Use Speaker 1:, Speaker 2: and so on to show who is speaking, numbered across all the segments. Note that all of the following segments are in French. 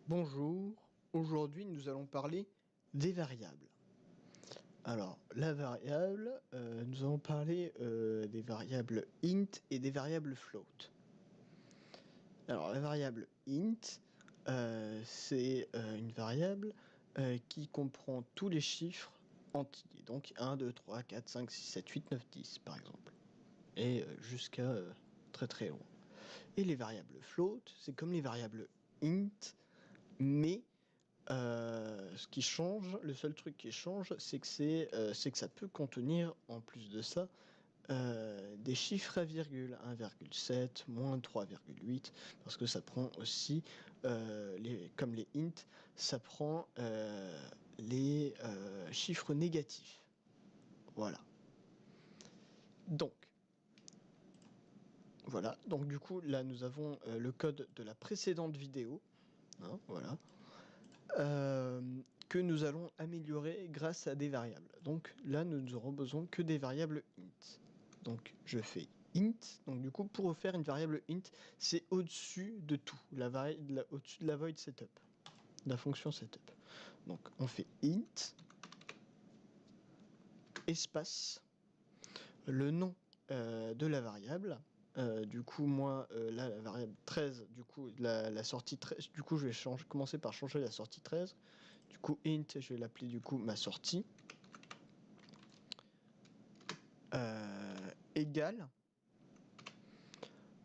Speaker 1: Bonjour, aujourd'hui nous allons parler des variables. Alors, la variable, nous allons parler des variables int et des variables float. Alors, la variable int, c'est une variable qui comprend tous les chiffres entiers. Donc 1, 2, 3, 4, 5, 6, 7, 8, 9, 10 par exemple. Et jusqu'à très très loin. Et les variables float, c'est comme les variables int, mais ce qui change, le seul truc qui change, c'est que ça peut contenir, en plus de ça, des chiffres à virgule, 1,7, moins 3,8, parce que ça prend aussi, comme les int, ça prend les chiffres négatifs. Voilà. Donc, du coup, là, nous avons le code de la précédente vidéo. Hein, voilà. Que nous allons améliorer grâce à des variables. Donc là, nous n'aurons besoin que des variables int. Donc je fais int. Donc du coup, pour faire une variable int, c'est au-dessus de tout, au-dessus de la void setup, la fonction setup. Donc on fait int espace le nom de la variable. Du coup, moi, là, la variable 13, du coup, la sortie 13, du coup, je vais commencer par changer la sortie 13. Du coup, int, je vais l'appeler, du coup, ma sortie. Égale.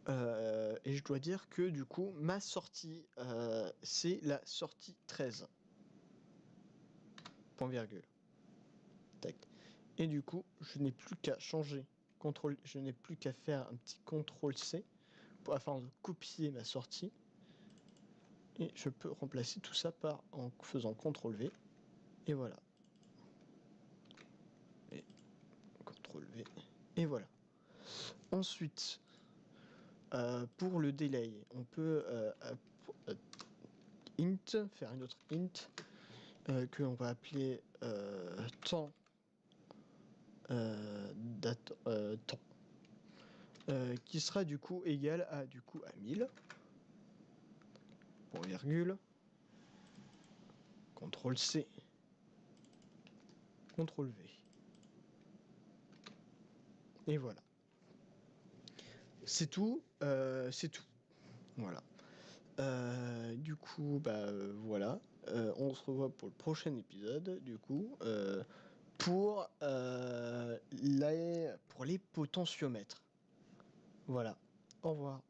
Speaker 1: Et je dois dire que, du coup, ma sortie, c'est la sortie 13. Point virgule. Tac. Et du coup, je n'ai plus qu'à changer. Je n'ai plus qu'à faire un petit CTRL-C afin de copier ma sortie. Et je peux remplacer tout ça en faisant CTRL-V. Et voilà. Et CTRL-V. Et voilà. Ensuite, pour le delay, on peut faire une autre int que l'on va appeler temps. Temps. Qui sera du coup égal à 1000. Point virgule. CTRL-C. CTRL-V. Et voilà. C'est tout. C'est tout. Voilà. Du coup, voilà. On se revoit pour le prochain épisode, du coup, pour les potentiomètres. Voilà. Au revoir.